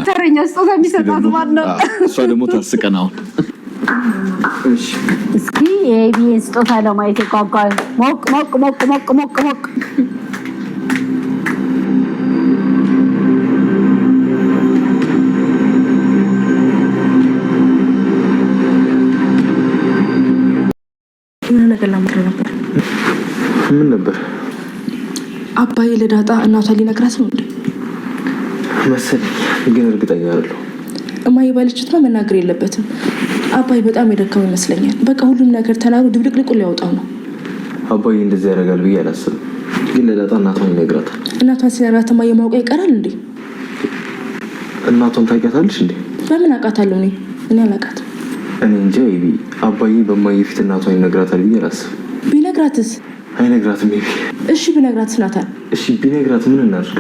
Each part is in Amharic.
ተረኛ ስጦታ የሚሰጣት ማን ነው? እሷ ደግሞ ታስቀናው። እስኪ የኤቢን ስጦታ ለማየት ጓጓል። ሞቅ ሞቅ ሞቅ ሞቅ ሞቅ ሞቅ ነገር ላምጥር ነበር። ምን ነበር? አባዬ ለዳጣ እናቷ ሊነግራት ነው እንዴ? መሰለኝ፣ ግን እርግጠኛ አይደለሁም። እማዬ ባለችትማ መናገር የለበትም። አባዬ በጣም የደከመ ይመስለኛል። በቃ ሁሉም ነገር ተናግሮ ድብልቅልቁን ሊያወጣው ነው። አባዬ እንደዚህ ያደርጋል ብዬ አላስብም። ግን ለዳጣ እናቷን ይነግራታል። እናቷን ሲነግራት እማዬ ማውቀው ይቀራል እንዴ? እናቷን ታውቂያታለሽ እንዴ? በምን አውቃታለሁ? እኔ አላውቃትም። እኔ እንጃ። አባዬ በማዬ ፊት እናቷን ይነግራታል ብዬ አላስብም። ቢነግራትስ? አይነግራትም። እሺ ቢነግራትስ? ናታን እሺ ቢነግራት ምን እናድርግ?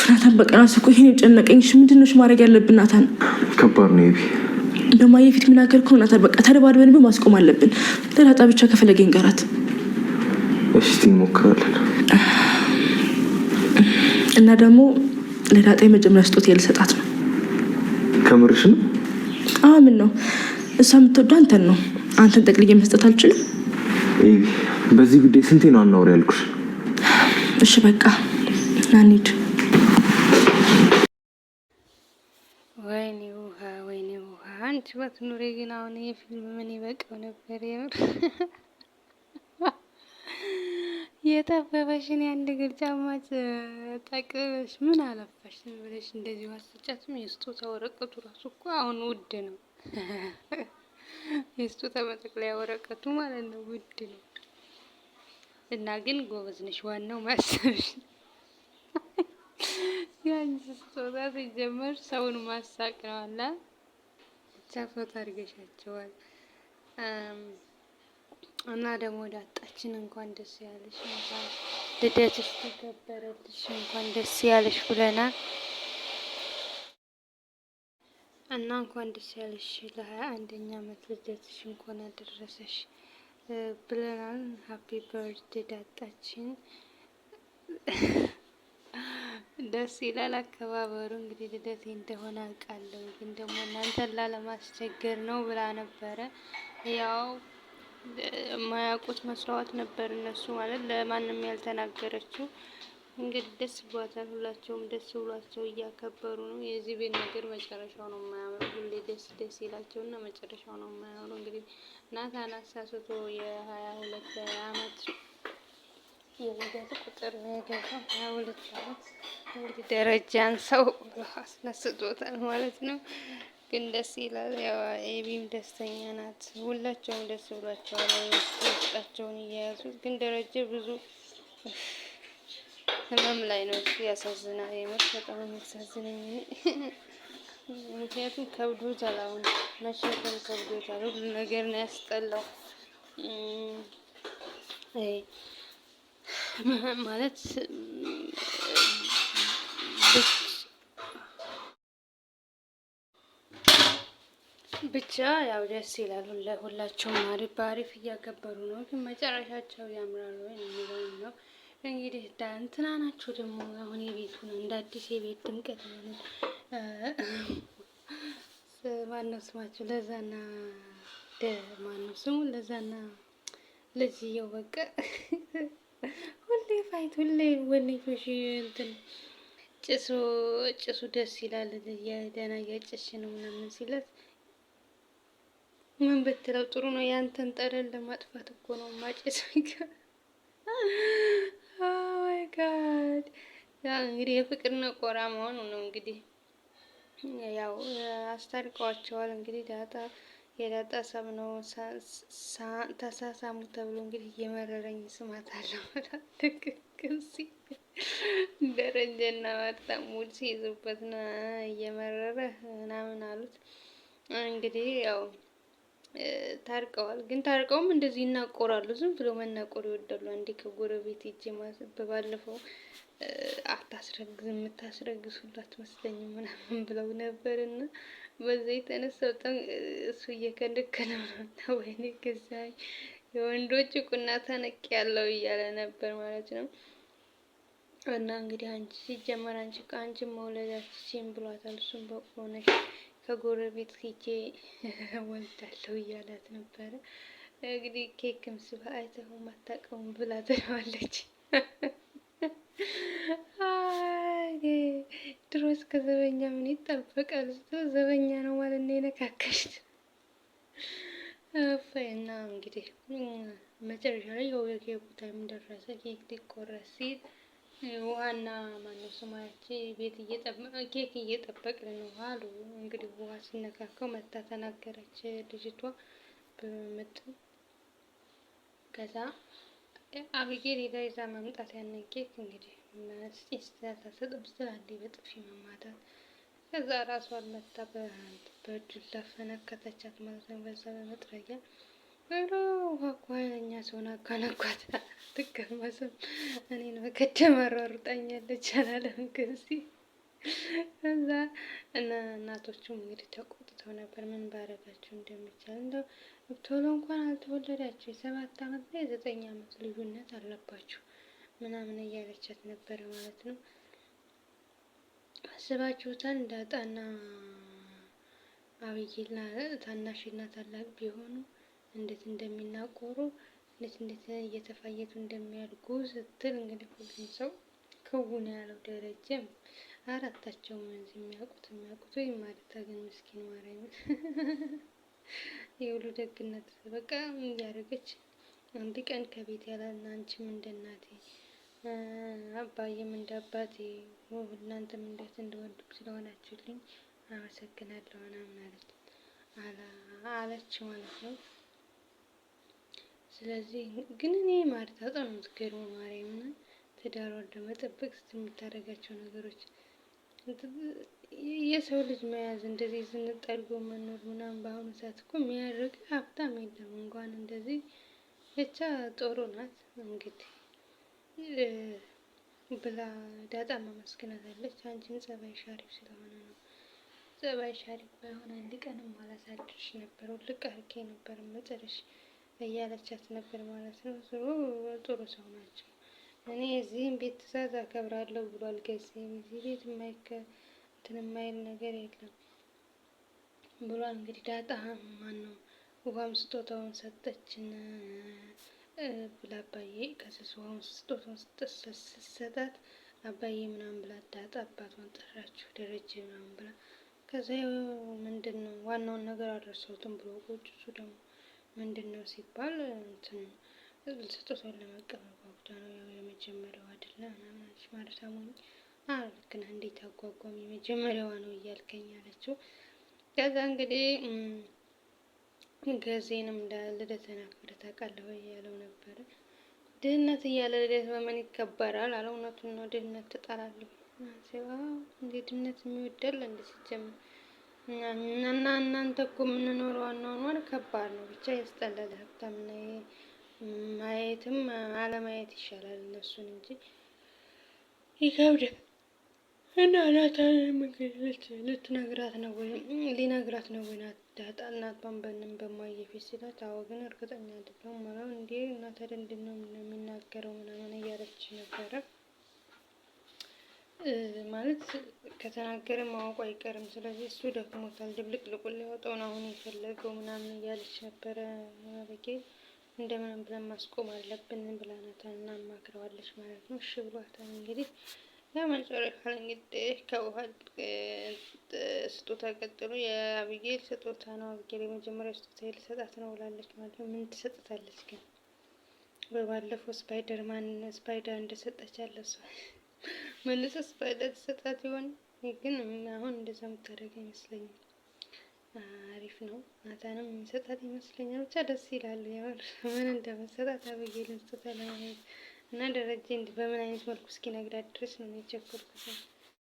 ናታን በቃ ራሱ እኮ ይሄን የጨነቀኝ። እሺ ምንድን ነው ማድረግ ያለብን ናታን? ከባድ ነው በማዬ ፊት የሚናገር ከሆነ ናታን በቃ ተደባድበን ማስቆም አለብን። ለዳጣ ብቻ ከፈለገኝ ጋራት። እሺ እንሞክራለን። እና ደግሞ ለዳጣ የመጀመሪያ ስጦታ ልሰጣት ነው። ከምርሽ ነው? ምን ነው እሷ የምትወደው አንተን ነው። አንተን ጠቅልዬ መስጠት አልችልም። በዚህ ጉዳይ ስንቴ ነው አናወራ ያልኩሽ? እሺ በቃ ናኒድ። ወይኔ ውሃ፣ ወይኔ ውሃ። አንቺ ባትኖሪ ግን አሁን የፊልም ምን ይበቃው ነበር የምር። የጠበበሽን የአንድ እግር ጫማ ጠቅልለሽ ምን አለፋሽ ብለሽ እንደዚህ ዋስጫትም። የስጦታ ወረቀቱ ራሱ እኮ አሁን ውድ ነው። የስጦታ መጠቅለያ ወረቀቱ ማለት ነው ውድ ነው። እና ግን ጎበዝ ነሽ። ዋናው ማሰብሽ። ያንቺ ስጦታ ሲጀመር ሰውን ማሳቅ ነው አላ ብቻ ፎቶ አድርገሻቸዋል። እና ደግሞ ዳጣችን እንኳን ደስ ያለሽ፣ እንኳን ልደትሽ ተከበረልሽ፣ እንኳን ደስ ያለሽ ብለናል። እና እንኳን ደስ ያለሽ ለ21ኛ ዓመት ልደትሽ እንኳን አደረሰሽ ብለናል። ሃፒ በርዝዴ ዳጣችን። ደስ ይላል አከባበሩ። እንግዲህ ልደቴ እንደሆነ አውቃለሁ፣ ግን ደግሞ እናንተን ላለማስቸገር ነው ብላ ነበረ። ያው የማያውቁት መስዋዕት ነበር እነሱ ማለት ለማንም ያልተናገረችው። እንግዲህ ደስ ብሏታል። ሁላቸውም ደስ ብሏቸው እያከበሩ ነው። የዚህ ቤት ነገር መጨረሻው ነው የማያምረው። ሁሌ ደስ ደስ ይላቸውና መጨረሻው ነው የማያምረው። እንግዲህ ናታን አሳስቶ የ22 ዓመት የልደት ቁጥር ነው የገዛው። 22 ዓመት እንግዲህ ደረጃን ሰው አስነስቶታል ማለት ነው። ግን ደስ ይላል። ያው ኤቢም ደስተኛ ናት። ሁላቸውም ደስ ብሏቸዋል። ውስጣቸውን እየያዙት ግን ደረጀ ብዙ ህመም ላይ ነው። ያሳዝናል። የምር በጣም የሚያሳዝነኝ ምክንያቱም ከብዶታል። አሁን መሸከም ከብዶታል። ሁሉ ነገር ነው ያስጠላው። ማለት ብቻ ያው ደስ ይላሉ። ሁላቸውም አሪፍ በአሪፍ እያከበሩ ነው። ግን መጨረሻቸው ያምራል ወይ የሚለው ነው። እንግዲህ እንትና ናቸው ደግሞ አሁን የቤቱ ነው እንደ አዲስ የቤት ድምቀት ነው። ማነው ስማቸው? ለዛና ማነው ስሙ? ለዛና ልጅየው በቃ ሁሌ ፋይት፣ ሁሌ ወንጆች እንትን ጭሱ ደስ ይላል። የደህና እያጨሽ ነው ምናምን ሲለት ምን ብትለው ጥሩ ነው? ያንተን ጠረን ለማጥፋት እኮ ነው ማጨስ። ኦይ ጋድ። ያ እንግዲህ የፍቅር ነቆራ መሆኑ ነው። እንግዲህ ያው አስታርቀዋቸዋል። እንግዲህ የዳጣ ሰብ ነው ተሳሳሙ ተብሎ እንግዲህ እየመረረኝ ስማት አለው። ትክክል ደረጀና ማርታ ሙድ ሲይዙበትና እየመረረ ምናምን አሉት። እንግዲህ ያው ታርቀዋል። ግን ታርቀውም እንደዚህ ይናቆራሉ። ዝም ብሎ መናቆር ይወዳሉ። አንዴ ከጎረቤት ሂጅ በባለፈው አታስረግዝም የምታስረግዙላት መስለኝም ምናምን ብለው ነበርና በዛ የተነሳ በጣም እሱ እየከለከለው ነው። ወይኔ ገዛኝ የወንዶች ቁና ተነቅ ያለው እያለ ነበር ማለት ነው። እና እንግዲህ አንቺ ሲጀመር አንቺ መውለዳችን ብሏታል። እሱም በቁሎ ነሽ ከጎረቤት ሂጄ ወልዳለሁ እያላት ነበረ። እንግዲህ ኬክም ስባ አይተኸው ማታውቀውም ብላ ትለዋለች። ድሮስ ከዘበኛ ምን ይጠበቃል? ዘበኛ ነው ማለት ነው የነካካሽ። እና እንግዲህ መጨረሻ ላይ የኬኩ ታይም ደረሰ። ኬክ ሊቆረስ ሲል ውሃና ማነው ስማች ኬክ እየጠበቅን ነው አሉ። እንግዲህ ውሃ ሲነካከው መታ ተናገረች ልጅቷ በምጥ ከዛ አብጌል ሄዳ ይዛ መምጣት ያንን ኬክ እንግዲህ ስታሰጥም ስላንዴ በጥፊ መማታት ከዛ ራሷን መታ በዱላ ፈነከተቻት ማለት ነው። በዛ በመጥረጊያ ውሃ እኮ ኃይለኛ ሰውን አጋነኳት። አትቀመስም እኔን በቀደም አሯሩጣኛለች አላለም ግንሲ። ከዛ እናቶቹም እንግዲህ ተቆጥተው ነበር ምን ባረጋቸው እንደሚቻል። እንደው ቶሎ እንኳን አልተወለዳችሁ የ7 አመት ላይ 9 አመት ልዩነት አለባችሁ ምናምን እያለቻት ነበር ማለት ነው። አስባችሁታል? ዳጣና አብይና ታናሽና ታላቅ ቢሆኑ እንዴት እንደሚናቆሩ እንዴት እየተፋየቱ እንደሚያድጉ ስትል እንግዲህ ሁሉም ሰው ክውን ያለው ደረጀም አራታቸውም እዚህ የሚያውቁት ወይ ማለት ግን ምስኪን ማርያም የሁሉ ደግነት በቃ እያደረገች አንድ ቀን ከቤት ያላልና አንቺም እንደ እናቴ አባዬም እንደ አባቴ እናንተም እንዴት እንደወንድም ስለሆናችሁልኝ አመሰግናለሁ ምናምን አለች ማለት ነው። ስለዚህ ግን እኔ ማለት በጣም የምትገርመው ማርያምን ትዳሯን ለመጠበቅ የምታደርጋቸው ነገሮች የሰው ልጅ መያዝ እንደዚህ ዝንጠልጎ መኖር ምናምን በአሁኑ ሰዓት እኮ የሚያደርግ ሀብታም የለም። እንኳን እንደዚህ ብቻ ጥሩ ናት እንግዲህ ብላ ዳጣ ማመስገናታለች። አንቺን ጸባይ ሻሪፍ ስለሆነ ነው። ጸባይ ሻሪፍ ባይሆን አንድ ቀንም አላሳድርሽ ነበር ውልቅ አድርጌ ነበር መጨረሻ እያለቻት ነበር ማለት ነው። ጥሩ ሰው ናቸው። እኔ እዚህም ቤት ትዕዛዝ አከብራለሁ ብሏል ገዜም እዚህ ቤት እንትን የማይል ነገር የለም ብሏል። እንግዲህ ዳጣ ማነው ውሃም ስጦታውን ሰጠችን ብላ አባዬ ከስስ ውሃውን ስጦታውን ስትሰጣት አባዬ ምናምን ብላ ዳጣ አባቷን ጠራችው ደረጀ ምናምን ብላ ከዛ ምንድን ነው ዋናውን ነገር አልረሳሁትም ብሎ ቁጭ እሱ ደግሞ ምንድን ነው ሲባል እንትን ስጦታውን ለመቀበል ጓጉታ ነው ያው የመጀመሪያው አይደለ ምናምን አለች ማለት አሞኝ ልክ ነህ እንዴት አጓጓም የመጀመሪያዋ ነው እያልከኝ አለችው። ከዛ እንግዲህ ገዜንም ልደትን አክብረህ ታውቃለህ ወይ ያለው ነበረ። ድህነት እያለ ልደት በምን ይከበራል አለ። እውነቱን ነው ድህነት ትጠላለህ እንዴ ድህነት የሚወደል እንዴ ሲጀምር እና እናንተ እኮ የምንኖረው አኗኗር ከባድ ነው ብቻ ያስጠላል። ሀብታም ነው ማየትም አለማየት ይሻላል እነሱን እንጂ ይከብዳል። እና ናታን ልትነግራት ነው ወይ ሊነግራት ነው ወይ ዳጣ እናቷን በማየ ፊት ሲላት አዎ ግን እርግጠኛ አይደለሁም ማለት እንዴ እና ታዲያ ምንድን ነው የሚናገረው ምናምን እያለች ነበረ። ማለት ከተናገረ ማወቁ አይቀርም። ስለዚህ እሱ ደክሞታል ድብልቅልቁን ሊያወጣው ነው አሁን የፈለገው ምናምን እያለች ነበረ። አበጌል እንደምንም ብለን ማስቆም አለብን ብላ ናታንን አማክረዋለች ማለት ነው። እሺ ብሏታል። እንግዲህ መጨረሻ እንግዲህ ከውሃ ስጦታ ቀጥሎ የአብጌል ስጦታ ነው። አብጌል የመጀመሪያ ስጦታ ልሰጣት ነው ብላለች ማለት ነው። ምን ትሰጥታለች ግን? በባለፈው ስፓይደር እንደሰጠች አለ እሷ መልሰ ስፓይደር ትሰጣት ይሆን? ግን አሁን እንደዛ የምታደርግ አይመስለኝም። አሪፍ ነው። ናታንም የሚሰጣት ይመስለኛል። ብቻ ደስ ይላል። ያው ምን እንደመሰጣት አብጌልን ስጦታ ለማየት እና ደረጀ በምን አይነት መልኩ እስኪ ነግራት ድረስ ነው የቸኮልኩት።